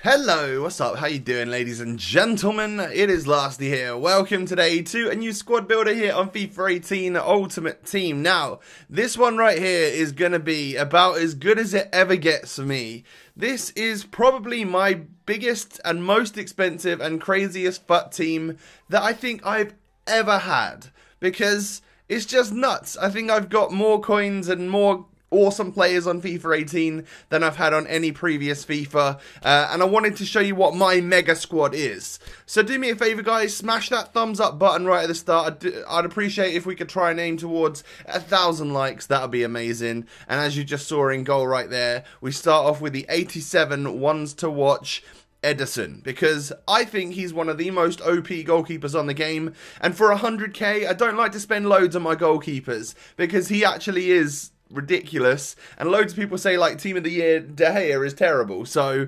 Hello, what's up? How you doing, ladies and gentlemen? It is Lasty here. Welcome today to a new squad builder here on FIFA 18 Ultimate Team. Now, this one right here is going to be about as good as it ever gets for me. This is probably my biggest and most expensive and craziest FUT team that I think I've ever had. Because it's just nuts. I think I've got more coins and more awesome players on FIFA 18 than I've had on any previous FIFA, and I wanted to show you what my mega squad is. So do me a favor, guys, smash that thumbs up button right at the start. I'd appreciate if we could try and aim towards 1,000 likes. That would be amazing. And as you just saw in goal right there, we start off with the 87 ones to watch Edison, because I think he's one of the most OP goalkeepers on the game, and for 100k I don't like to spend loads on my goalkeepers because he actually is ridiculous, and loads of people say like Team of the Year De Gea is terrible, so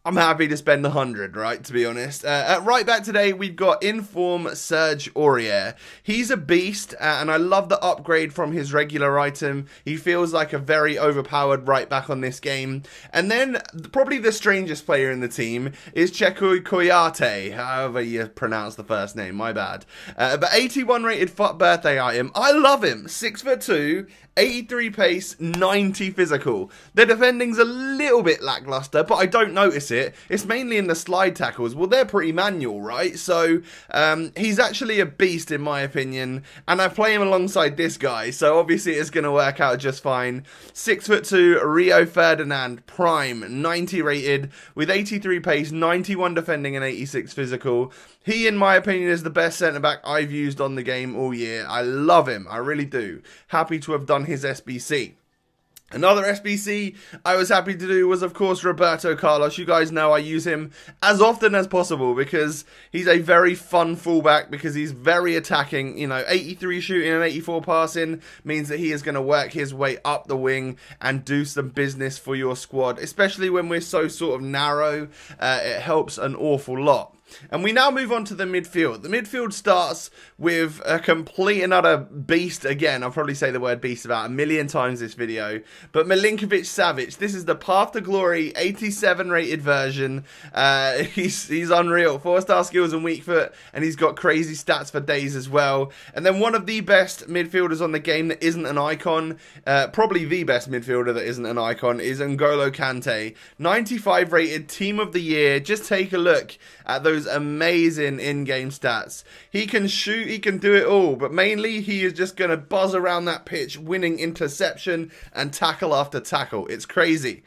I'm happy to spend 100, right, to be honest. At right back today, we've got in-form Serge Aurier. He's a beast, and I love the upgrade from his regular item. He feels like a very overpowered right back on this game. And then, probably the strangest player in the team is Checo Koyate, however you pronounce the first name, my bad. But 81 rated FUT birthday item. I love him. 6'2", 83 pace, 90 physical. The defending's a little bit lackluster, but I don't notice it. It's mainly in the slide tackles. Well, they're pretty manual, right? So he's actually a beast in my opinion, and I play him alongside this guy, so obviously it's going to work out just fine. 6'2", Rio Ferdinand, prime, 90 rated, with 83 pace, 91 defending and 86 physical. He, in my opinion, is the best centre-back I've used on the game all year. I love him. I really do. Happy to have done his SBC. Another SBC I was happy to do was, of course, Roberto Carlos. You guys know I use him as often as possible because he's a very fun fullback, because he's very attacking. You know, 83 shooting and 84 passing means that he is going to work his way up the wing and do some business for your squad, especially when we're so sort of narrow. It helps an awful lot. And we now move on to the midfield. The midfield starts with a complete and utter beast again. I'll probably say the word beast about 1 million times this video. But Milinkovic-Savic, this is the Path to Glory 87 rated version. He's unreal. 4-star skills and weak foot, and he's got crazy stats for days as well. And then one of the best midfielders on the game that isn't an icon, probably the best midfielder that isn't an icon, is N'Golo Kante. 95 rated, Team of the Year. Just take a look at those amazing in-game stats. He can shoot, he can do it all, but mainly he is just going to buzz around that pitch, winning interception and tackle after tackle. It's crazy.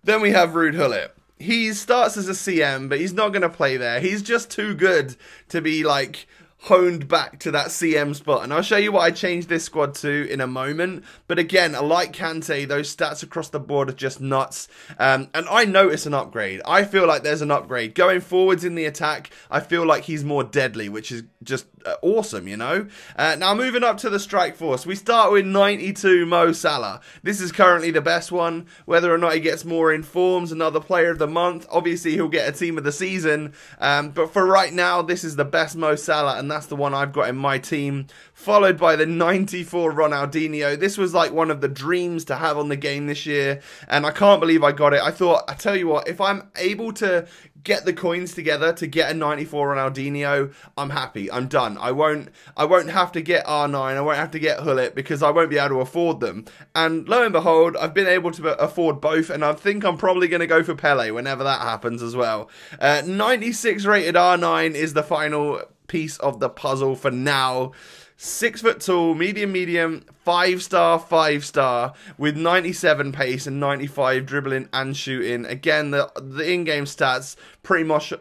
Then we have Ruud Gullit. He starts as a CM, but he's not going to play there. He's just too good to be like honed back to that CM spot, and I'll show you what I changed this squad to in a moment. But again, I like Kante. Those stats across the board are just nuts, and I notice an upgrade. I feel like there's an upgrade going forwards in the attack. I feel like he's more deadly, which is just awesome, you know. Now moving up to the strike force, we start with 92 Mo Salah. This is currently the best one. Whether or not he gets more informs, another player of the month, obviously he'll get a team of the season, but for right now this is the best Mo Salah, and that's the one I've got in my team, followed by the 94 Ronaldinho. This was like one of the dreams to have on the game this year, and I can't believe I got it. I thought, I tell you what, if I'm able to get the coins together to get a 94 Ronaldinho, I'm happy. I'm done. I won't have to get R9. I won't have to get Gullit because I won't be able to afford them. And lo and behold, I've been able to afford both, and I think I'm probably going to go for Pele whenever that happens as well. 96 rated R9 is the final piece of the puzzle for now. 6 foot tall, medium, 5-star, with 97 pace and 95 dribbling and shooting. Again, the in-game stats pretty much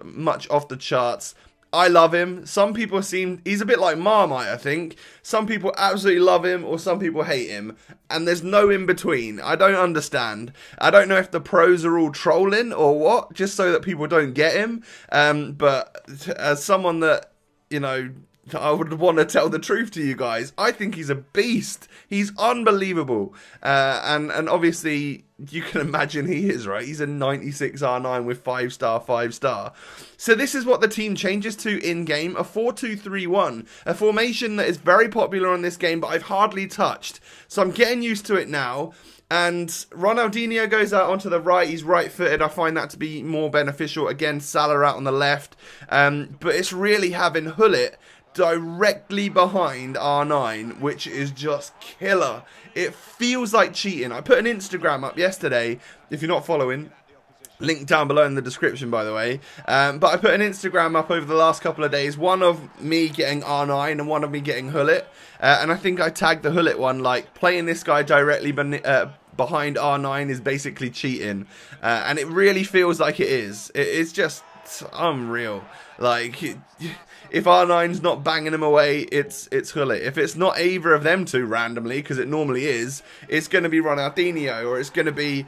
off the charts. I love him. Some people he's a bit like Marmite, I think. Some people absolutely love him, or some people hate him. And there's no in between. I don't understand. I don't know if the pros are all trolling or what, just so that people don't get him. But as someone that, you know, I would want to tell the truth to you guys, I think he's a beast. He's unbelievable. And obviously, you can imagine he is, right? He's a 96 R9 with 5-star. So this is what the team changes to in-game. A 4-2-3-1. A formation that is very popular on this game, but I've hardly touched. So I'm getting used to it now. And Ronaldinho goes out onto the right. He's right-footed. I find that to be more beneficial. Again, Salah out on the left. But it's really having Gullit directly behind R9, which is just killer. It feels like cheating. I put an Instagram up yesterday. If you're not following, link down below in the description, by the way. But I put an Instagram up over the last couple of days. One of me getting R9 and one of me getting Gullit. And I think I tagged the Gullit one, like, playing this guy directly behind R9 is basically cheating. And it really feels like it is. It's just unreal. Like, if R9's not banging him away, it's Gullit. If it's not either of them two randomly, because it normally is, it's going to be Ronaldinho or it's going to be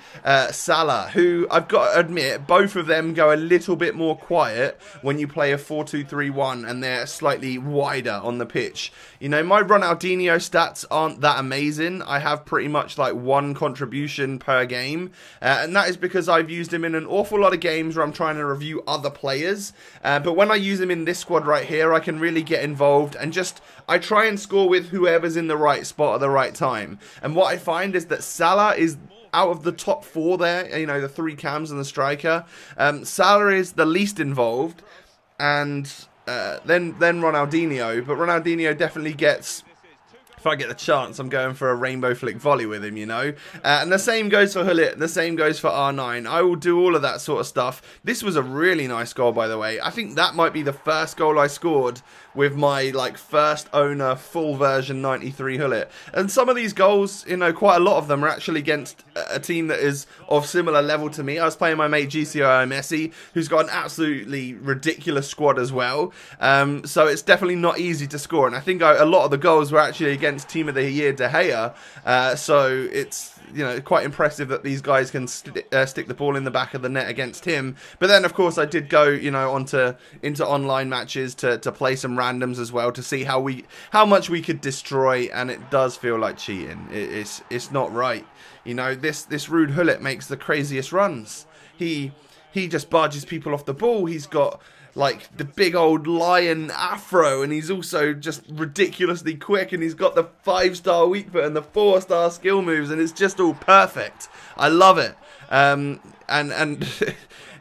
Salah, who I've got to admit, both of them go a little bit more quiet when you play a 4-2-3-1 and they're slightly wider on the pitch. You know, my Ronaldinho stats aren't that amazing. I have pretty much like one contribution per game, and that is because I've used him in an awful lot of games where I'm trying to review other players. But when I use him in this squad right here, I can really get involved and I try and score with whoever's in the right spot at the right time. And what I find is that Salah is out of the top four there, you know, the three cams and the striker. Salah is the least involved, and then Ronaldinho. But Ronaldinho definitely gets, if I get the chance, I'm going for a rainbow flick volley with him, you know. And the same goes for Gullit, the same goes for R9. I will do all of that sort of stuff. This was a really nice goal, by the way. I think that might be the first goal I scored with my, like, first owner full version 93 Gullit. And some of these goals, you know, quite a lot of them are actually against a team that is of similar level to me. I was playing my mate GCO Messi, who's got an absolutely ridiculous squad as well. So it's definitely not easy to score. And I think a lot of the goals were actually against Team of the Year De Gea. So it's, you know, quite impressive that these guys can stick the ball in the back of the net against him. But then, of course, I did go, you know, into online matches to play some randoms as well to see how much we could destroy, and it does feel like cheating. It's not right. You know, this Ruud Gullit makes the craziest runs. He just barges people off the ball. He's got like the big old lion afro, and he's also just ridiculously quick, and he's got the 5-star weak foot and the 4-star skill moves, and it's just all perfect. I love it. And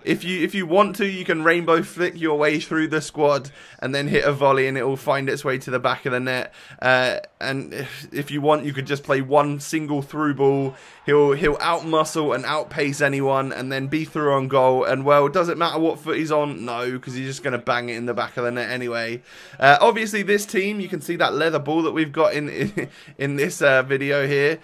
if you want to, you can rainbow flick your way through the squad and then hit a volley and it will find its way to the back of the net. And if you want, you could just play one single through ball. He'll outmuscle and outpace anyone and then be through on goal. And, well, does it matter what foot he's on? No, because he's just going to bang it in the back of the net anyway. Obviously, this team, you can see that leather ball that we've got in this video here.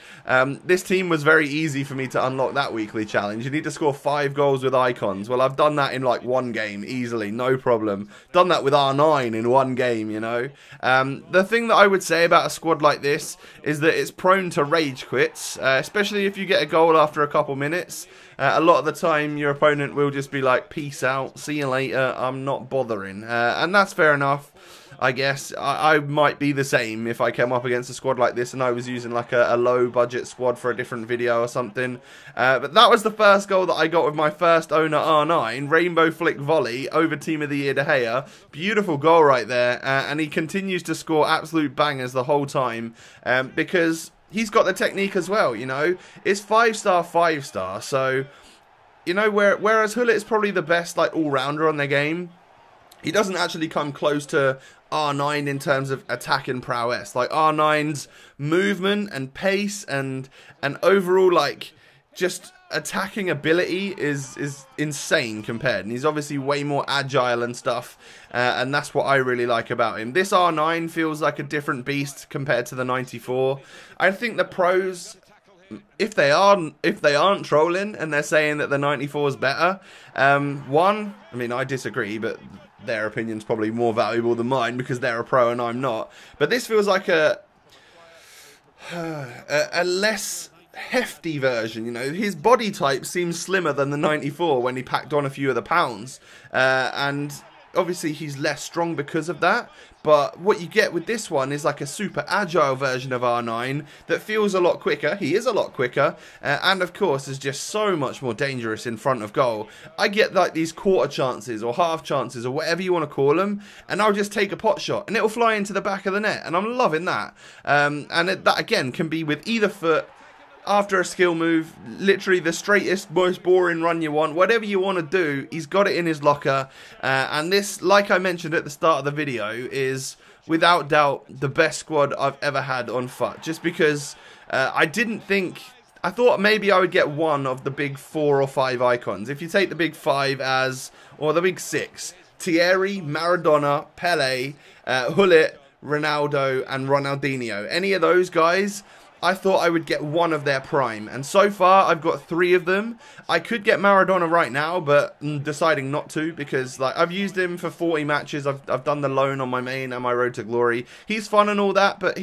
This team was very easy for me to unlock that weekly challenge. You need to score 5 goals with icons. Well, I've done that in like one game easily, no problem. Done that with R9 in one game, you know. The thing that I would say about a squad like this is that it's prone to rage quits, especially if you get a goal after a couple minutes. A lot of the time your opponent will just be like, peace out, see you later, I'm not bothering. And that's fair enough, I guess. I might be the same if I came up against a squad like this and I was using like a low budget squad for a different video or something. But that was the first goal that I got with my first owner R9, rainbow flick volley over Team of the Year De Gea. Beautiful goal right there, and he continues to score absolute bangers the whole time, because he's got the technique as well, you know. It's 5-star, 5-star, so, you know, whereas Gullit is probably the best like all-rounder on their game, he doesn't actually come close to R9 in terms of attack and prowess. Like, R9's movement and pace and overall, like, just attacking ability is insane compared. And he's obviously way more agile and stuff. And that's what I really like about him. This R9 feels like a different beast compared to the 94. I think the pros, if they aren't trolling and they're saying that the 94 is better, I mean, I disagree, but their opinion's probably more valuable than mine because they're a pro and I'm not. But this feels like a less hefty version, you know. His body type seems slimmer than the 94 when he packed on a few of the pounds. And obviously he's less strong because of that. But what you get with this one is like a super agile version of R9 that feels a lot quicker. He is a lot quicker. And of course is just so much more dangerous in front of goal. I get like these quarter chances or half chances or whatever you want to call them. And I'll just take a pot shot and it'll fly into the back of the net. And I'm loving that. And that again can be with either foot. after a skill move, literally the straightest, most boring run you want, whatever you want to do, he's got it in his locker. And this, like I mentioned at the start of the video, is without doubt the best squad I've ever had on FUT. Just because I thought maybe I would get one of the big 4 or 5 icons. If you take the big 5 or the big 6, Thierry, Maradona, Pele, Gullit, Ronaldo, and Ronaldinho. Any of those guys, I thought I would get one of their prime, and so far I've got 3 of them. I could get Maradona right now, but I'm deciding not to, because like I've used him for 40 matches. I've done the loan on my main and my road to glory. He's fun and all that, but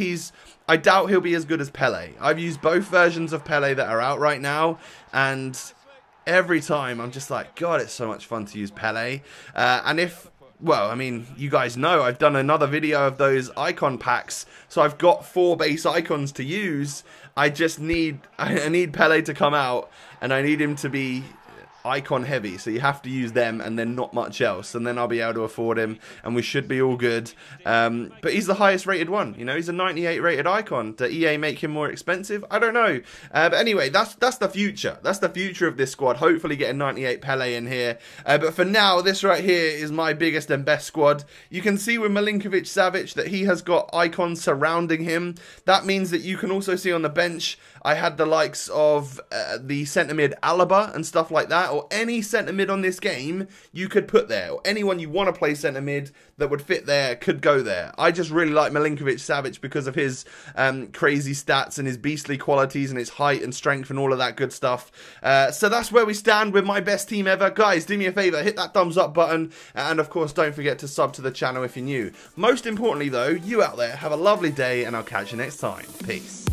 I doubt he'll be as good as Pele. I've used both versions of Pele that are out right now, and every time I'm just like, God, it's so much fun to use Pele. Well, I mean, you guys know I've done another video of those icon packs, so I've got 4 base icons to use. I need Pele to come out, and I need him to be icon heavy, so you have to use them and then not much else, and then I'll be able to afford him and we should be all good. But he's the highest rated one, you know, he's a 98 rated icon. Did EA make him more expensive? I don't know. But anyway, that's the future. That's the future of this squad. Hopefully getting 98 Pele in here. But for now, this right here is my biggest and best squad. You can see with Milinkovic Savic that he has got icons surrounding him. That means that you can also see on the bench I had the likes of the centre mid Alaba and stuff like that, or any centre mid on this game you could put there, or anyone you want to play centre mid that would fit there could go there. I just really like Milinkovic Savic because of his crazy stats and his beastly qualities and his height and strength and all of that good stuff. So that's where we stand with my best team ever. Guys, do me a favour, hit that thumbs up button, and of course don't forget to sub to the channel if you're new. Most importantly though, you out there, have a lovely day, and I'll catch you next time. Peace.